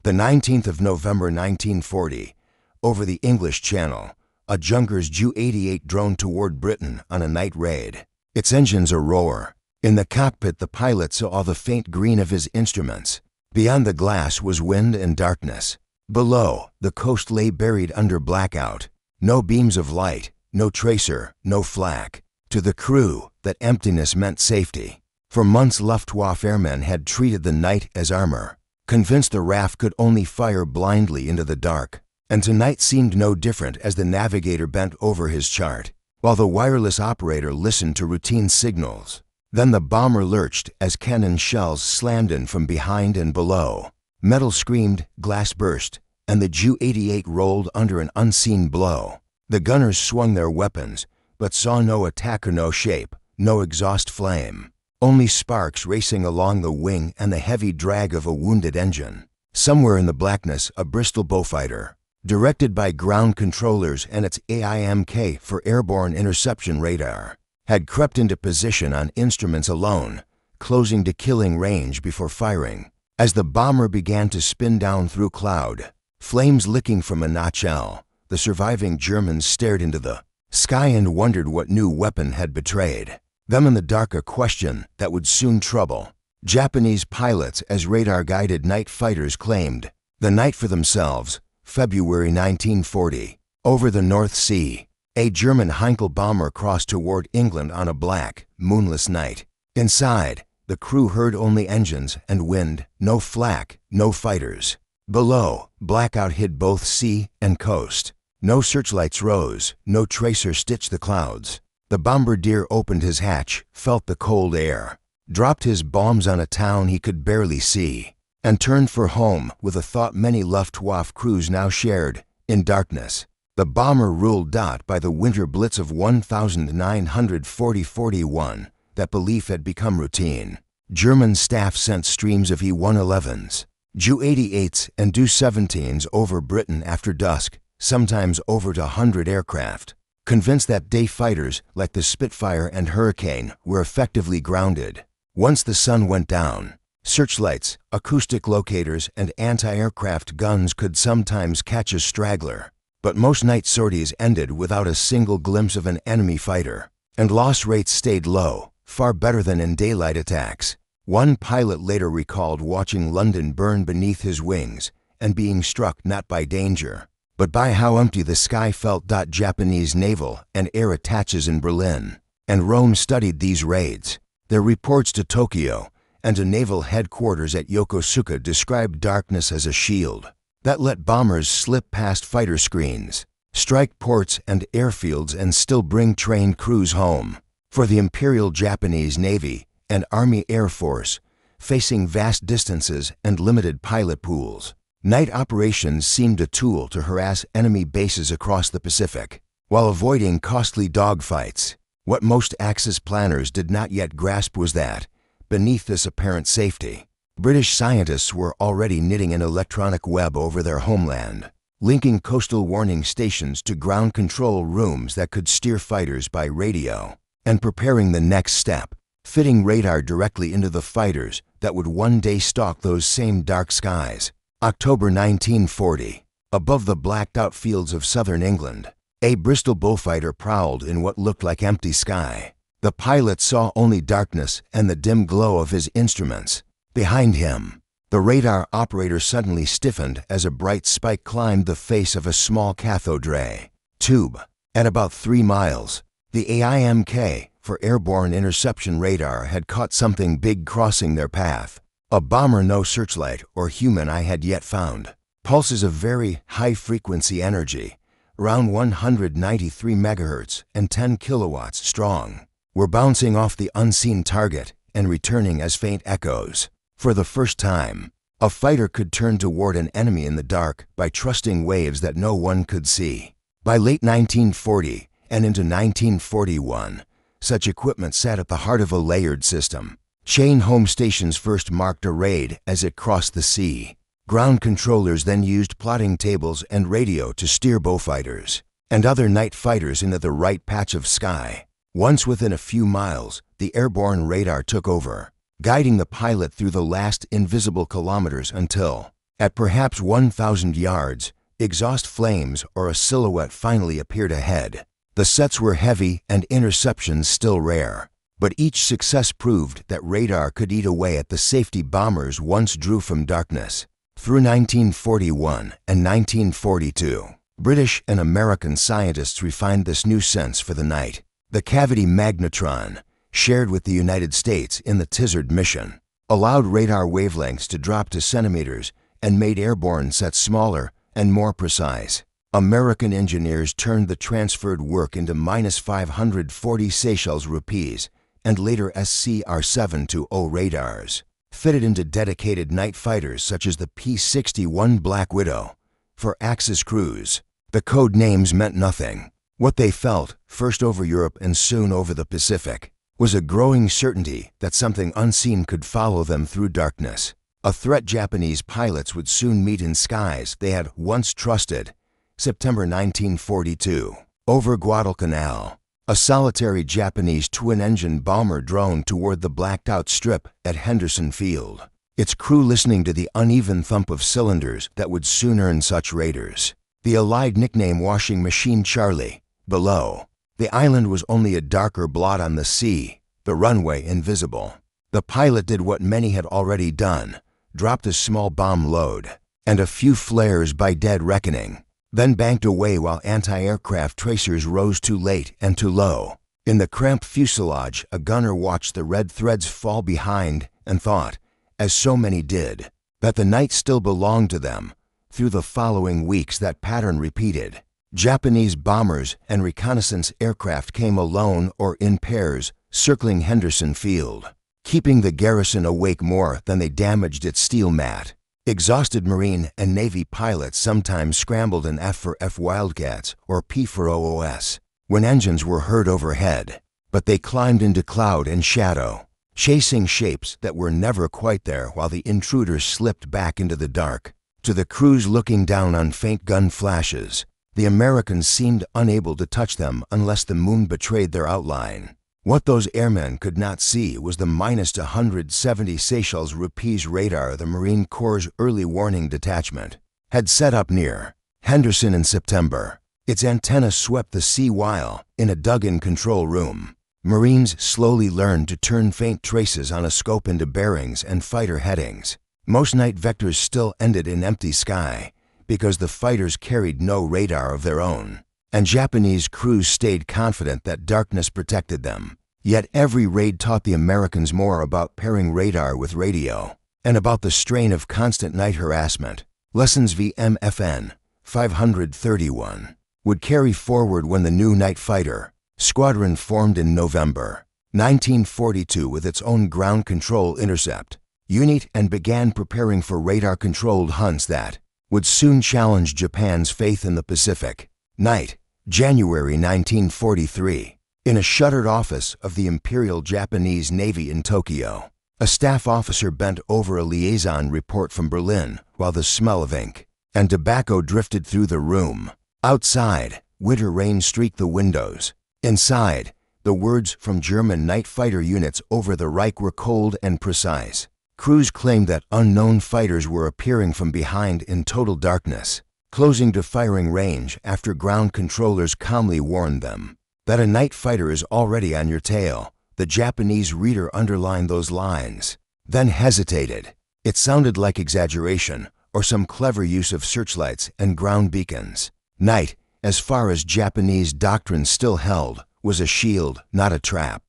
The 19th of November 1940, over the English Channel, a Junkers Ju-88 droned toward Britain on a night raid. Its engines a-roar. In the cockpit the pilot saw the faint green of his instruments. Beyond the glass was wind and darkness. Below, the coast lay buried under blackout. No beams of light, no tracer, no flak. To the crew, that emptiness meant safety. For months Luftwaffe airmen had treated the night as armor, convinced the RAF could only fire blindly into the dark. And tonight seemed no different as the navigator bent over his chart, while the wireless operator listened to routine signals. Then the bomber lurched as cannon shells slammed in from behind and below. Metal screamed, glass burst, and the Ju-88 rolled under an unseen blow. The gunners swung their weapons, but saw no attack or no shape, no exhaust flame. Only sparks racing along the wing and the heavy drag of a wounded engine. Somewhere in the blackness, a Bristol Beaufighter, directed by ground controllers and its AIMK for airborne interception radar, had crept into position on instruments alone, closing to killing range before firing. As the bomber began to spin down through cloud, flames licking from a notch-L, the surviving Germans stared into the sky and wondered what new weapon had betrayed them in the dark, a question that would soon trouble Japanese pilots as radar-guided night fighters claimed the night for themselves. February 1940. Over the North Sea, a German Heinkel bomber crossed toward England on a black, moonless night. Inside, the crew heard only engines and wind, no flak, no fighters. Below, blackout hid both sea and coast. No searchlights rose, no tracer stitched the clouds. The bombardier opened his hatch, felt the cold air, dropped his bombs on a town he could barely see, and turned for home with a thought many Luftwaffe crews now shared. In darkness, the bomber ruled by the winter blitz of 1940-41. That belief had become routine. German staff sent streams of E-111s, Ju-88s and Du-17s over Britain after dusk, sometimes over 100 aircraft, convinced that day fighters like the Spitfire and Hurricane were effectively grounded. Once the sun went down, searchlights, acoustic locators, and anti-aircraft guns could sometimes catch a straggler, but most night sorties ended without a single glimpse of an enemy fighter, and loss rates stayed low, far better than in daylight attacks. One pilot later recalled watching London burn beneath his wings and being struck not by danger, but by how empty the sky felt. Japanese naval and air attaches in Berlin and Rome studied these raids. Their reports to Tokyo and to naval headquarters at Yokosuka described darkness as a shield that let bombers slip past fighter screens, strike ports and airfields, and still bring trained crews home. For the Imperial Japanese Navy and Army Air Force, facing vast distances and limited pilot pools, night operations seemed a tool to harass enemy bases across the Pacific, while avoiding costly dogfights. What most Axis planners did not yet grasp was that, beneath this apparent safety, British scientists were already knitting an electronic web over their homeland, linking coastal warning stations to ground control rooms that could steer fighters by radio, and preparing the next step, fitting radar directly into the fighters that would one day stalk those same dark skies. October 1940. Above the blacked-out fields of southern England, a Bristol Beaufighter prowled in what looked like empty sky. The pilot saw only darkness and the dim glow of his instruments. Behind him, the radar operator suddenly stiffened as a bright spike climbed the face of a small cathode ray tube. At about 3 miles, the AIMK for airborne interception radar had caught something big crossing their path. A bomber no searchlight or human eye had yet found. Pulses of very high-frequency energy, around 193 megahertz and 10 kilowatts strong, were bouncing off the unseen target and returning as faint echoes. For the first time, a fighter could turn toward an enemy in the dark by trusting waves that no one could see. By late 1940 and into 1941, such equipment sat at the heart of a layered system. Chain home stations first marked a raid as it crossed the sea. Ground controllers then used plotting tables and radio to steer Beaufighters and other night fighters into the right patch of sky. Once within a few miles, the airborne radar took over, guiding the pilot through the last invisible kilometers until At perhaps 1,000 yards, exhaust flames or a silhouette finally appeared ahead. The sets were heavy and interceptions still rare, but each success proved that radar could eat away at the safety bombers once drew from darkness. Through 1941 and 1942, British and American scientists refined this new sense for the night. The cavity magnetron, shared with the United States in the Tizard mission, allowed radar wavelengths to drop to centimeters and made airborne sets smaller and more precise. American engineers turned the transferred work into -540 Seychelles rupees and later SCR-720 radars, fitted into dedicated night fighters such as the P-61 Black Widow. For Axis crews, the code names meant nothing. What they felt, first over Europe and soon over the Pacific, was a growing certainty that something unseen could follow them through darkness. A threat Japanese pilots would soon meet in skies they had once trusted. September 1942. Over Guadalcanal, a solitary Japanese twin-engine bomber droned toward the blacked-out strip at Henderson Field, its crew listening to the uneven thump of cylinders that would soon earn such raiders the Allied nickname Washing Machine Charlie. Below, the island was only a darker blot on the sea, the runway invisible. The pilot did what many had already done, dropped a small bomb load and a few flares by dead reckoning, then banked away while anti-aircraft tracers rose too late and too low. In the cramped fuselage, a gunner watched the red threads fall behind and thought, as so many did, that the night still belonged to them. Through the following weeks, that pattern repeated. Japanese bombers and reconnaissance aircraft came alone or in pairs, circling Henderson Field, keeping the garrison awake more than they damaged its steel mat. Exhausted Marine and Navy pilots sometimes scrambled in F for F Wildcats or P for OOS when engines were heard overhead, but they climbed into cloud and shadow, chasing shapes that were never quite there while the intruders slipped back into the dark. To the crews looking down on faint gun flashes, the Americans seemed unable to touch them unless the moon betrayed their outline. What those airmen could not see was the -170 Seychelles rupees radar the Marine Corps' early warning detachment had set up near Henderson in September. Its antenna swept the sea while, in a dug-in control room, Marines slowly learned to turn faint traces on a scope into bearings and fighter headings. Most night vectors still ended in empty sky because the fighters carried no radar of their own, and Japanese crews stayed confident that darkness protected them. Yet every raid taught the Americans more about pairing radar with radio and about the strain of constant night harassment. Lessons VMFN 531 would carry forward when the new night fighter squadron formed in November 1942 with its own ground control intercept unit and began preparing for radar-controlled hunts that would soon challenge Japan's faith in the Pacific. Night, January 1943. In a shuttered office of the Imperial Japanese Navy in Tokyo, a staff officer bent over a liaison report from Berlin while the smell of ink and tobacco drifted through the room. Outside, winter rain streaked the windows. Inside, the words from German night fighter units over the Reich were cold and precise. Crews claimed that unknown fighters were appearing from behind in total darkness, closing to firing range after ground controllers calmly warned them that a night fighter is already on your tail. The Japanese reader underlined those lines, then hesitated. It sounded like exaggeration or some clever use of searchlights and ground beacons. Night, as far as Japanese doctrine still held, was a shield, not a trap.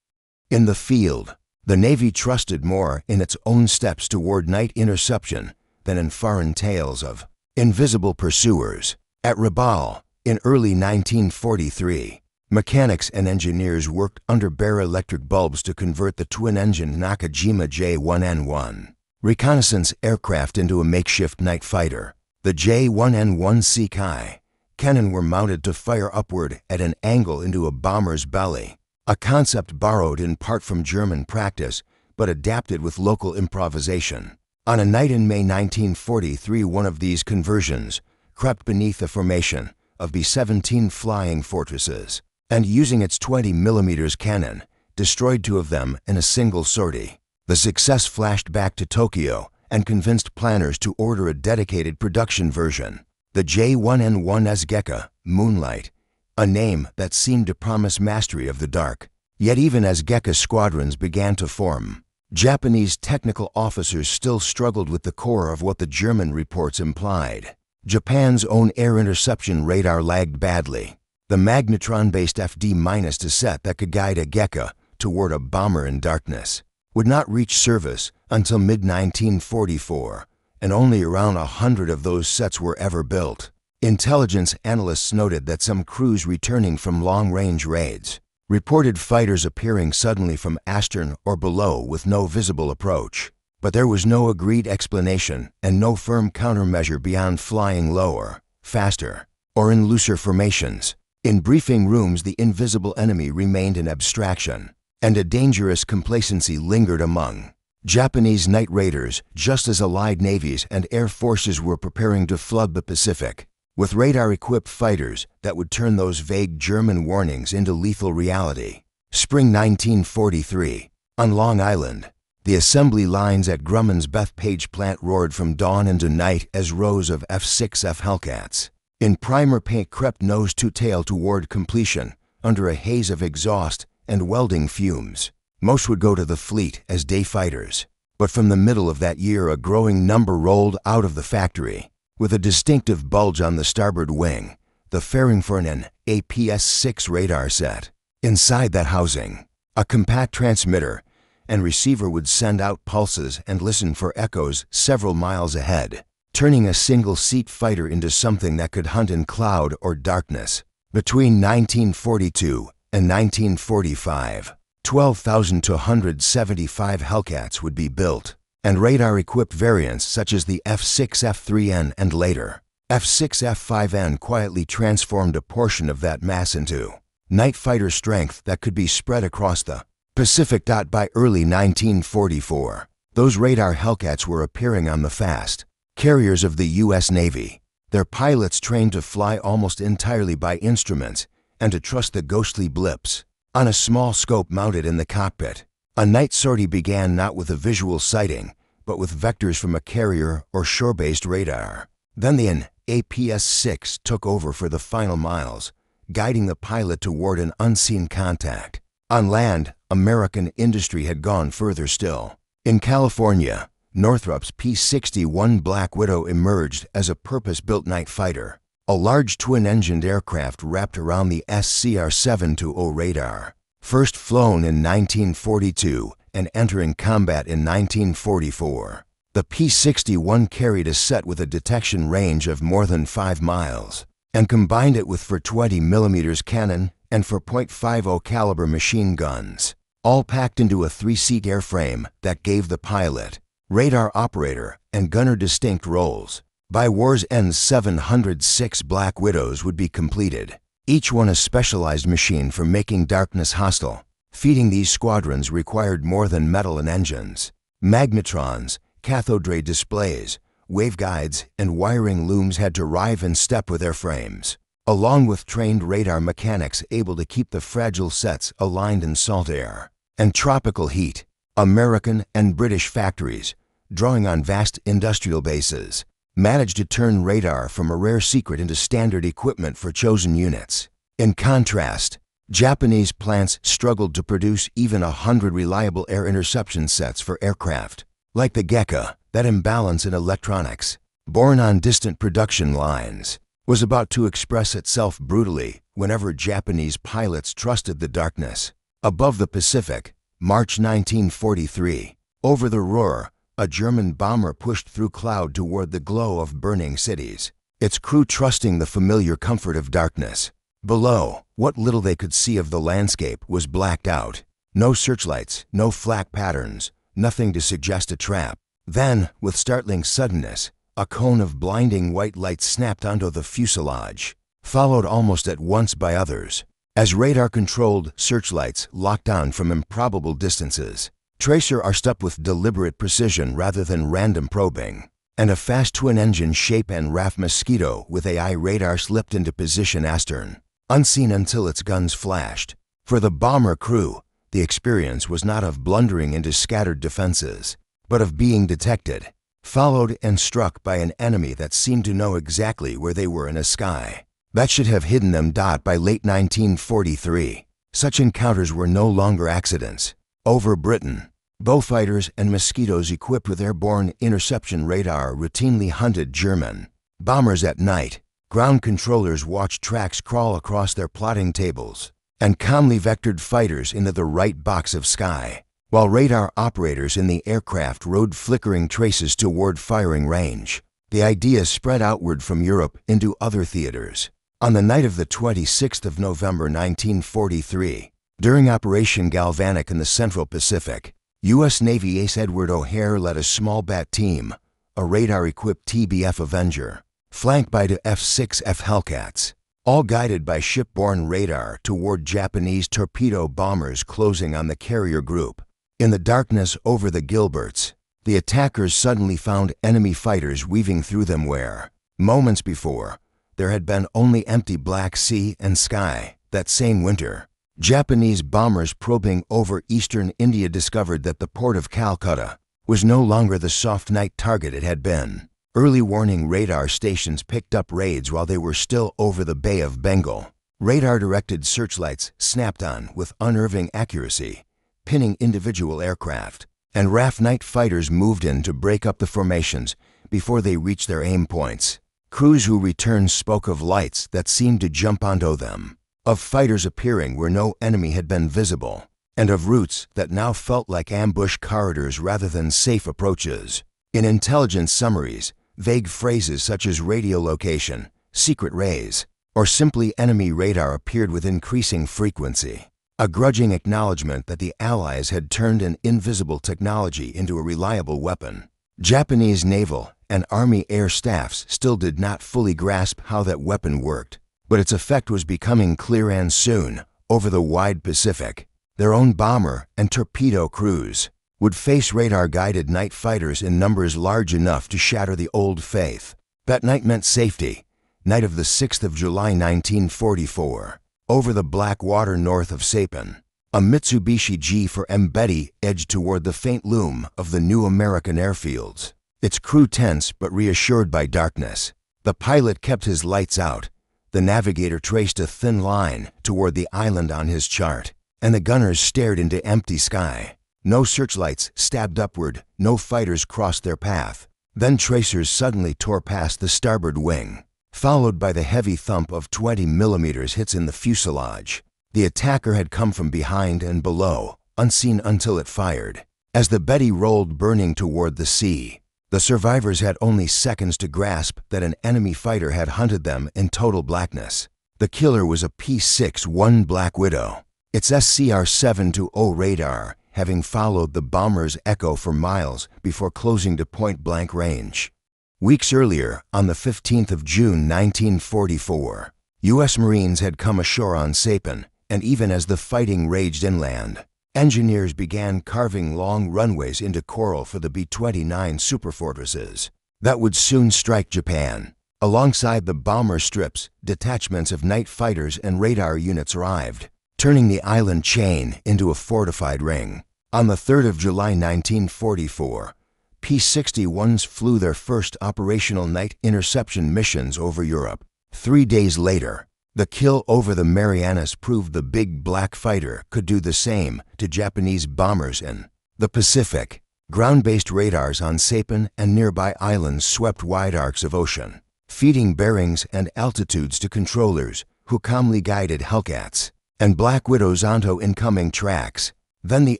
In the field, the Navy trusted more in its own steps toward night interception than in foreign tales of invisible pursuers. At Rabaul, in early 1943, mechanics and engineers worked under bare electric bulbs to convert the twin-engine Nakajima J-1N1 reconnaissance aircraft into a makeshift night fighter. The J-1N1 Sekai cannon were mounted to fire upward at an angle into a bomber's belly, a concept borrowed in part from German practice but adapted with local improvisation. On a night in May 1943, one of these conversions crept beneath the formation of B-17 flying fortresses and, using its 20mm cannon, destroyed two of them in a single sortie. The success flashed back to Tokyo and convinced planners to order a dedicated production version, the J1N1's Geka, Moonlight, a name that seemed to promise mastery of the dark. Yet even as Geka squadrons began to form, Japanese technical officers still struggled with the core of what the German reports implied. Japan's own air interception radar lagged badly. The magnetron-based FD- set that could guide a Geka toward a bomber in darkness would not reach service until mid-1944, and only around 100 of those sets were ever built. Intelligence analysts noted that some crews returning from long-range raids reported fighters appearing suddenly from astern or below with no visible approach. But there was no agreed explanation and no firm countermeasure beyond flying lower, faster, or in looser formations. In briefing rooms, the invisible enemy remained an abstraction, and a dangerous complacency lingered among Japanese night raiders, just as Allied navies and air forces were preparing to flood the Pacific with radar-equipped fighters that would turn those vague German warnings into lethal reality. Spring 1943, on Long Island, the assembly lines at Grumman's Bethpage plant roared from dawn into night as rows of F-6F Hellcats in primer paint crept nose to tail toward completion under a haze of exhaust and welding fumes. Most would go to the fleet as day fighters, but from the middle of that year a growing number rolled out of the factory with a distinctive bulge on the starboard wing, the fairing for an APS-6 radar set. Inside that housing, a compact transmitter and receiver would send out pulses and listen for echoes several miles ahead, turning a single-seat fighter into something that could hunt in cloud or darkness. Between 1942 and 1945, 12,000 to 175 Hellcats would be built, and radar-equipped variants such as the F6F3N and later F6F5N quietly transformed a portion of that mass into night fighter strength that could be spread across the Pacific. By early 1944, those radar Hellcats were appearing on the fast carriers of the U.S. Navy, their pilots trained to fly almost entirely by instruments and to trust the ghostly blips on a small scope mounted in the cockpit. A night sortie began not with a visual sighting, but with vectors from a carrier or shore-based radar. Then the APS-6 took over for the final miles, guiding the pilot toward an unseen contact. On land, American industry had gone further still. In California, Northrop's P-61 Black Widow emerged as a purpose-built night fighter, a large twin-engined aircraft wrapped around the SCR-720 radar. First flown in 1942 and entering combat in 1944, the P-61 carried a set with a detection range of more than 5 miles and combined it with for 20mm cannon and for .50 caliber machine guns, all packed into a 3-seat airframe that gave the pilot, radar operator, and gunner distinct roles. By war's end, 706 Black Widows would be completed, each one a specialized machine for making darkness hostile. Feeding these squadrons required more than metal and engines. Magnetrons, cathode ray displays, waveguides, and wiring looms had to rive in step with airframes, along with trained radar mechanics able to keep the fragile sets aligned in salt air and tropical heat. American and British factories, drawing on vast industrial bases, managed to turn radar from a rare secret into standard equipment for chosen units. In contrast, Japanese plants struggled to produce even 100 reliable air interception sets for aircraft. Like the Geka, that imbalance in electronics, born on distant production lines, was about to express itself brutally whenever Japanese pilots trusted the darkness. Above the Pacific, March 1943, over the Ruhr, a German bomber pushed through cloud toward the glow of burning cities, its crew trusting the familiar comfort of darkness. Below, what little they could see of the landscape was blacked out. No searchlights, no flak patterns, nothing to suggest a trap. Then, with startling suddenness, a cone of blinding white light snapped onto the fuselage, followed almost at once by others, as radar-controlled searchlights locked on from improbable distances. Tracer arced up with deliberate precision rather than random probing, and a fast twin-engine Shape and RAF Mosquito with AI radar slipped into position astern, unseen until its guns flashed. For the bomber crew, the experience was not of blundering into scattered defenses, but of being detected. followed and struck by an enemy that seemed to know exactly where they were in a sky that should have hidden them. By late 1943, such encounters were no longer accidents. Over Britain, Beaufighters and Mosquitoes equipped with airborne interception radar routinely hunted German bombers at night. Ground controllers watched tracks crawl across their plotting tables and calmly vectored fighters into the right box of sky, while radar operators in the aircraft rode flickering traces toward firing range. The idea spread outward from Europe into other theaters. On the night of the 26th of November 1943, during Operation Galvanic in the Central Pacific, U.S. Navy ace Edward O'Hare led a small bat team, a radar-equipped TBF Avenger, flanked by two F-6F Hellcats, all guided by shipborne radar toward Japanese torpedo bombers closing on the carrier group. In the darkness over the Gilberts, the attackers suddenly found enemy fighters weaving through them where, moments before, there had been only empty black sea and sky. That same winter, Japanese bombers probing over eastern India discovered that the port of Calcutta was no longer the soft night target it had been. Early warning radar stations picked up raids while they were still over the Bay of Bengal. Radar-directed searchlights snapped on with unnerving accuracy, pinning individual aircraft, and RAF night fighters moved in to break up the formations before they reached their aim points. Crews who returned spoke of lights that seemed to jump onto them, of fighters appearing where no enemy had been visible, and of routes that now felt like ambush corridors rather than safe approaches. In intelligence summaries, vague phrases such as radiolocation, secret rays, or simply enemy radar appeared with increasing frequency, a grudging acknowledgement that the Allies had turned an invisible technology into a reliable weapon. Japanese naval and Army air staffs still did not fully grasp how that weapon worked, but its effect was becoming clear, and soon, over the wide Pacific, their own bomber and torpedo crews would face radar-guided night fighters in numbers large enough to shatter the old faith. That night meant safety. Night of the 6th of July 1944. Over the black water north of Saipan, a Mitsubishi G4M Betty edged toward the faint loom of the new American airfields, its crew tense but reassured by darkness. The pilot kept his lights out. The navigator traced a thin line toward the island on his chart, and the gunners stared into empty sky. No searchlights stabbed upward, no fighters crossed their path. Then tracers suddenly tore past the starboard wing, followed by the heavy thump of 20mm hits in the fuselage. The attacker had come from behind and below, unseen until it fired. As the Betty rolled burning toward the sea, the survivors had only seconds to grasp that an enemy fighter had hunted them in total blackness. The killer was a P-61 Black Widow, its SCR-720 radar having followed the bomber's Echo for miles before closing to point-blank range. Weeks earlier, on the 15th of June 1944, U.S. Marines had come ashore on Saipan, and even as the fighting raged inland, engineers began carving long runways into coral for the B-29 superfortresses that would soon strike Japan. Alongside the bomber strips, detachments of night fighters and radar units arrived, turning the island chain into a fortified ring. On the 3rd of July 1944, P-61s flew their first operational night interception missions over Europe. 3 days later, the kill over the Marianas proved the big black fighter could do the same to Japanese bombers in the Pacific. Ground-based radars on Saipan and nearby islands swept wide arcs of ocean, feeding bearings and altitudes to controllers who calmly guided Hellcats and Black Widows onto incoming tracks. Then the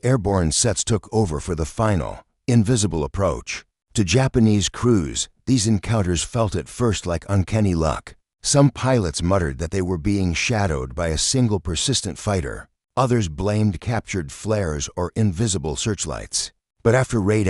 airborne sets took over for the final, invisible approach. To Japanese crews, these encounters felt at first like uncanny luck. Some pilots muttered that they were being shadowed by a single persistent fighter. Others blamed captured flares or invisible searchlights. But after raid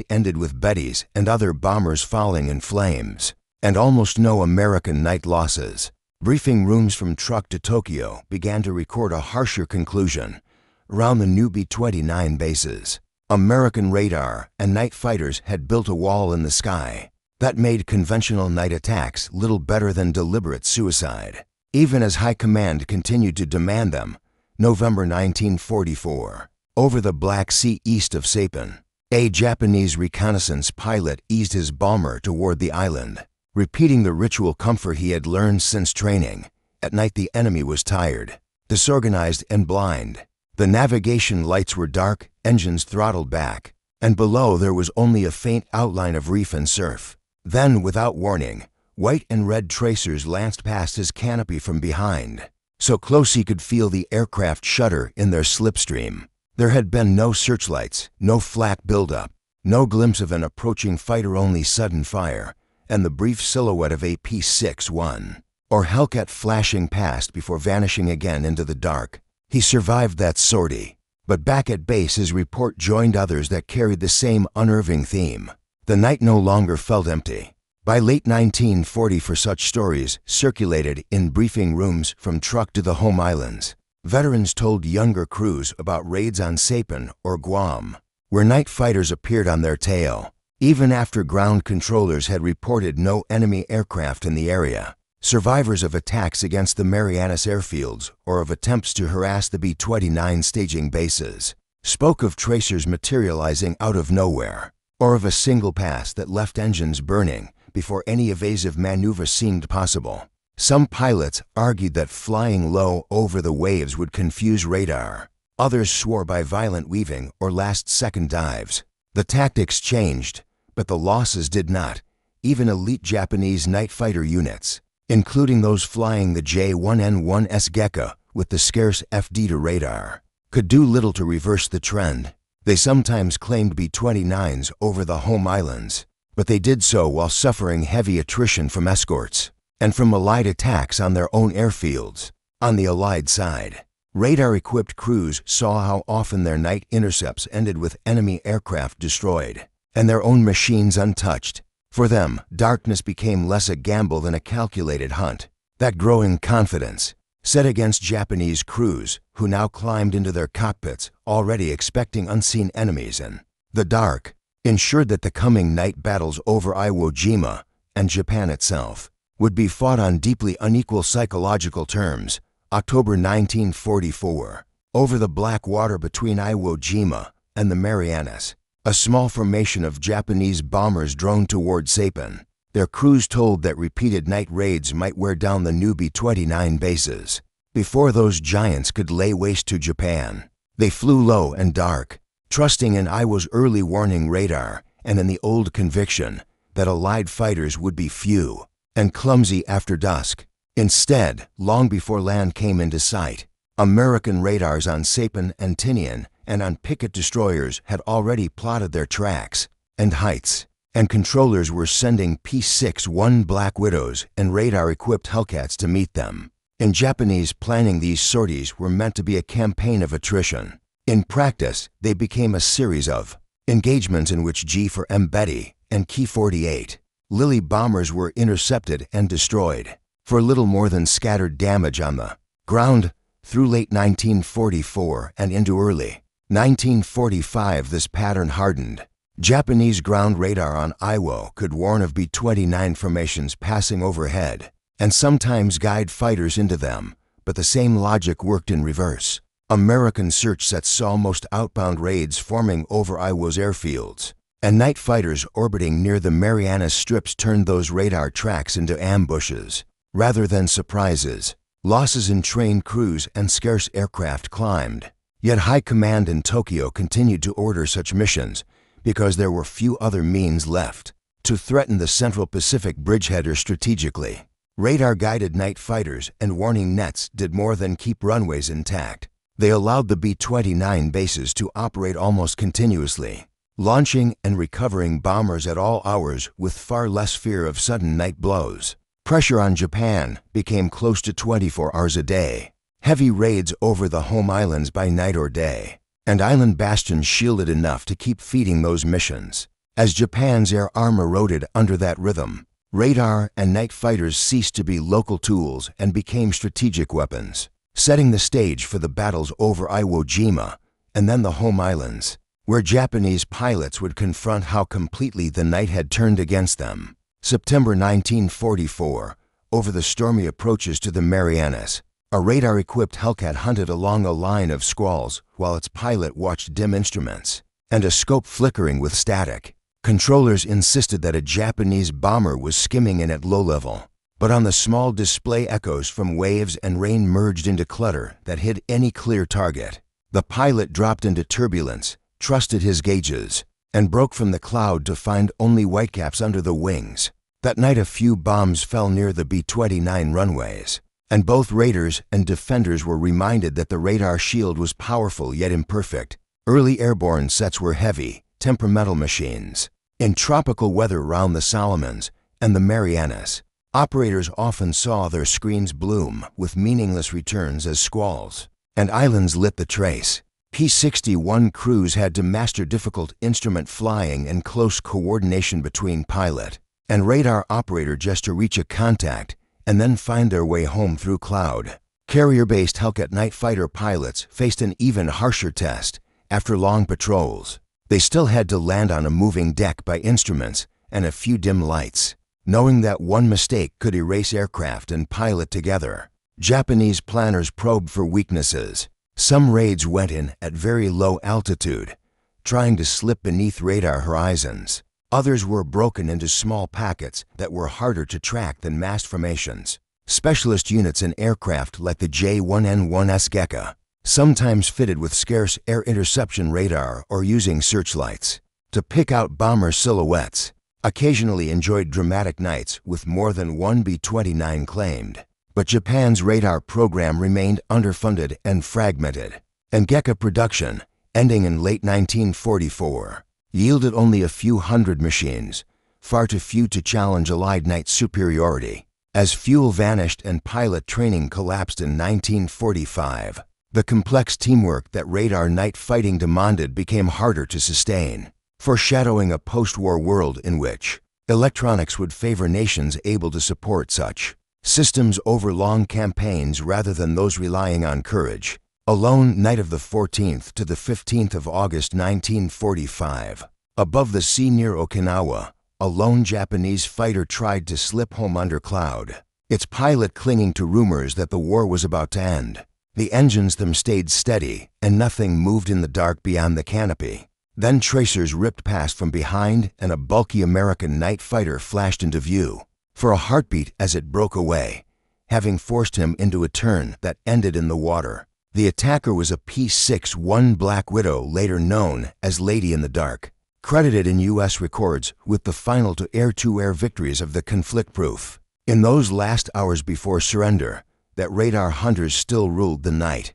ended with Bettys and other bombers falling in flames, and almost no American night losses, briefing rooms from Truk to Tokyo began to record a harsher conclusion. Around the new B-29 bases, American radar and night fighters had built a wall in the sky that made conventional night attacks little better than deliberate suicide. Even as High Command continued to demand them, November 1944, over the Black Sea east of Saipan, A Japanese reconnaissance pilot eased his bomber toward the island, repeating the ritual comfort he had learned since training. At night the enemy was tired, disorganized and blind. The navigation lights were dark, engines throttled back, and below there was only a faint outline of reef and surf. Then, without warning, white and red tracers lanced past his canopy from behind, so close he could feel the aircraft shudder in their slipstream. There had been no searchlights, no flak buildup, no glimpse of an approaching fighter, only sudden fire, and the brief silhouette of a P-61 or Hellcat flashing past before vanishing again into the dark. He survived that sortie, but back at base his report joined others that carried the same unnerving theme. The night no longer felt empty. By late 1940, for such stories circulated in briefing rooms from Truk to the home islands. Veterans told younger crews about raids on Saipan or Guam, where night fighters appeared on their tail, even after ground controllers had reported no enemy aircraft in the area. Survivors of attacks against the Marianas airfields or of attempts to harass the B-29 staging bases spoke of tracers materializing out of nowhere, or of a single pass that left engines burning before any evasive maneuver seemed possible. Some pilots argued that flying low over the waves would confuse radar. Others swore by violent weaving or last-second dives. The tactics changed, but the losses did not. Even elite Japanese night fighter units, including those flying the J-1N-1S Gecko with the scarce FD to radar, could do little to reverse the trend. They sometimes claimed B-29s over the home islands, but they did so while suffering heavy attrition from escorts and from Allied attacks on their own airfields. On the Allied side, radar-equipped crews saw how often their night intercepts ended with enemy aircraft destroyed and their own machines untouched. For them, darkness became less a gamble than a calculated hunt. That growing confidence, set against Japanese crews who now climbed into their cockpits, already expecting unseen enemies in the dark, ensured that the coming night battles over Iwo Jima and Japan itself would be fought on deeply unequal psychological terms. October 1944, over the black water between Iwo Jima and the Marianas, a small formation of Japanese bombers droned toward Saipan. Their crews told that repeated night raids might wear down the new B-29 bases before those giants could lay waste to Japan. They flew low and dark, trusting in Iwo's early warning radar and in the old conviction that Allied fighters would be few and clumsy after dusk. Instead, long before land came into sight, American radars on Saipan and Tinian and on picket destroyers had already plotted their tracks and heights, and controllers were sending P-61 Black Widows and radar-equipped Hellcats to meet them. In Japanese planning, these sorties were meant to be a campaign of attrition. In practice, they became a series of engagements in which G for M Betty and Ki-48 Lily bombers were intercepted and destroyed, for little more than scattered damage on the ground. Through late 1944 and into early 1945, this pattern hardened. Japanese ground radar on Iwo could warn of B-29 formations passing overhead and sometimes guide fighters into them, but the same logic worked in reverse. American search sets saw most outbound raids forming over Iwo's airfields, and night fighters orbiting near the Marianas strips turned those radar tracks into ambushes rather than surprises. Losses in trained crews and scarce aircraft climbed. Yet High Command in Tokyo continued to order such missions because there were few other means left to threaten the Central Pacific bridgeheader strategically. Radar-guided night fighters and warning nets did more than keep runways intact. They allowed the B-29 bases to operate almost continuously, launching and recovering bombers at all hours with far less fear of sudden night blows. Pressure on Japan became close to 24 hours a day. Heavy raids over the home islands by night or day, and island bastions shielded enough to keep feeding those missions. As Japan's air arm eroded under that rhythm, radar and night fighters ceased to be local tools and became strategic weapons, setting the stage for the battles over Iwo Jima and then the home islands, where Japanese pilots would confront how completely the night had turned against them. September 1944, over the stormy approaches to the Marianas, a radar-equipped Hellcat hunted along a line of squalls while its pilot watched dim instruments. and a scope flickering with static. Controllers insisted that a Japanese bomber was skimming in at low level, but on the small display, echoes from waves and rain merged into clutter that hid any clear target. The pilot dropped into turbulence, trusted his gauges, and broke from the cloud to find only whitecaps under the wings. That night a few bombs fell near the B-29 runways, and both raiders and defenders were reminded that the radar shield was powerful yet imperfect. Early airborne sets were heavy, temperamental machines. In tropical weather round the Solomons and the Marianas, operators often saw their screens bloom with meaningless returns as squalls, and islands lit the trace. P-61 crews had to master difficult instrument flying and close coordination between pilot and radar operator just to reach a contact and then find their way home through cloud. Carrier-based Hellcat night fighter pilots faced an even harsher test after long patrols. They still had to land on a moving deck by instruments and a few dim lights, knowing that one mistake could erase aircraft and pilot together. Japanese planners probed for weaknesses. Some raids went in at very low altitude, trying to slip beneath radar horizons. Others were broken into small packets that were harder to track than massed formations. Specialist units in aircraft like the J-1N1S Gecko, sometimes fitted with scarce air interception radar or using searchlights to pick out bomber silhouettes, occasionally enjoyed dramatic nights with more than one B-29 claimed. But Japan's radar program remained underfunded and fragmented, and Gecko production, ending in late 1944, yielded only a few hundred machines, far too few to challenge Allied night superiority. As fuel vanished and pilot training collapsed in 1945, the complex teamwork that radar night fighting demanded became harder to sustain, foreshadowing a post-war world in which electronics would favor nations able to support such systems over long campaigns rather than those relying on courage. A lone night of the 14th to the 15th of August 1945, above the sea near Okinawa, a lone Japanese fighter tried to slip home under cloud, its pilot clinging to rumors that the war was about to end. The engines them stayed steady, and nothing moved in the dark beyond the canopy. Then tracers ripped past from behind, and a bulky American night fighter flashed into view, for a heartbeat as it broke away, having forced him into a turn that ended in the water. The attacker was a P-61 Black Widow, later known as Lady in the Dark, credited in U.S. records with the final to air-to-air victories of the conflict proof. In those last hours before surrender, that radar hunters still ruled the night.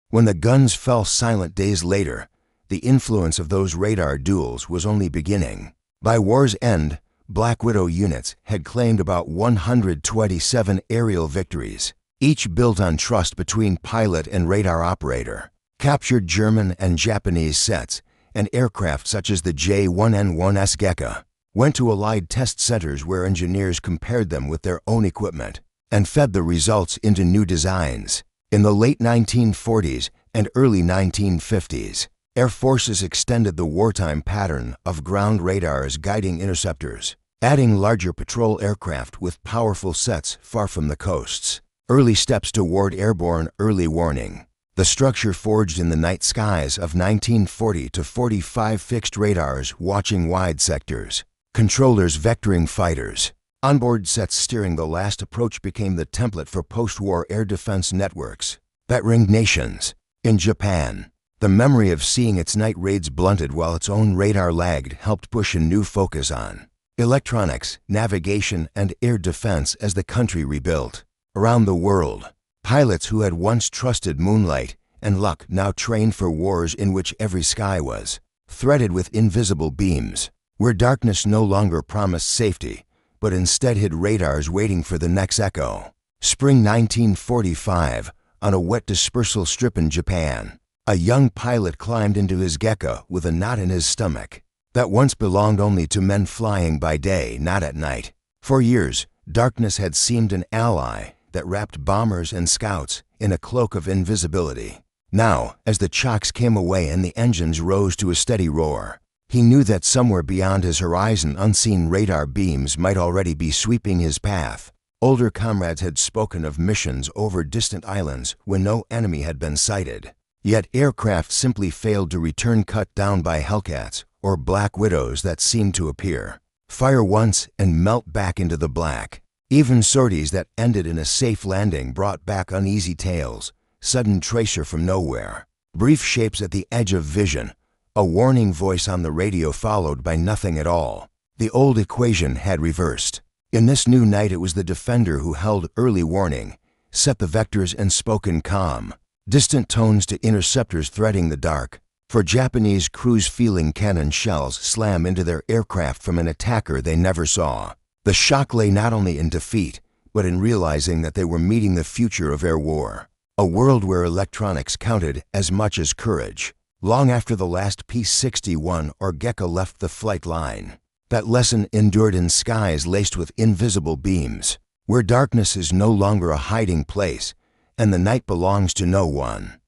When the guns fell silent days later, the influence of those radar duels was only beginning. By war's end, Black Widow units had claimed about 127 aerial victories, each built on trust between pilot and radar operator. Captured German and Japanese sets and aircraft such as the J-1N1S Gecko went to Allied test centers where engineers compared them with their own equipment and fed the results into new designs. In the late 1940s and early 1950s, air forces extended the wartime pattern of ground radars guiding interceptors, adding larger patrol aircraft with powerful sets far from the coasts. Early steps toward airborne early warning. The structure forged in the night skies of 1940 to 45 fixed radars watching wide sectors, controllers vectoring fighters. Onboard sets steering the last approach became the template for post-war air defense networks that ringed nations. In Japan, the memory of seeing its night raids blunted while its own radar lagged helped push a new focus on electronics, navigation, and air defense as the country rebuilt. Around the world, pilots who had once trusted moonlight and luck now trained for wars in which every sky was threaded with invisible beams, where darkness no longer promised safety, but instead hid radars waiting for the next echo. Spring 1945, on a wet dispersal strip in Japan, a young pilot climbed into his Gecko with a knot in his stomach that once belonged only to men flying by day, not at night. For years, darkness had seemed an ally that wrapped bombers and scouts in a cloak of invisibility. Now, as the chocks came away and the engines rose to a steady roar, he knew that somewhere beyond his horizon unseen radar beams might already be sweeping his path. Older comrades had spoken of missions over distant islands when no enemy had been sighted. Yet aircraft simply failed to return, cut down by Hellcats or Black Widows that seemed to appear, fire once and melt back into the black. Even sorties that ended in a safe landing brought back uneasy tales, sudden tracer from nowhere, brief shapes at the edge of vision, a warning voice on the radio followed by nothing at all. The old equation had reversed. In this new night it was the defender who held early warning, set the vectors and spoke in calm, distant tones to interceptors threading the dark. For Japanese crews feeling cannon shells slam into their aircraft from an attacker they never saw. The shock lay not only in defeat, but in realizing that they were meeting the future of air war, a world where electronics counted as much as courage. Long after the last P-61 or Gecko left the flight line, that lesson endured in skies laced with invisible beams, where darkness is no longer a hiding place and the night belongs to no one.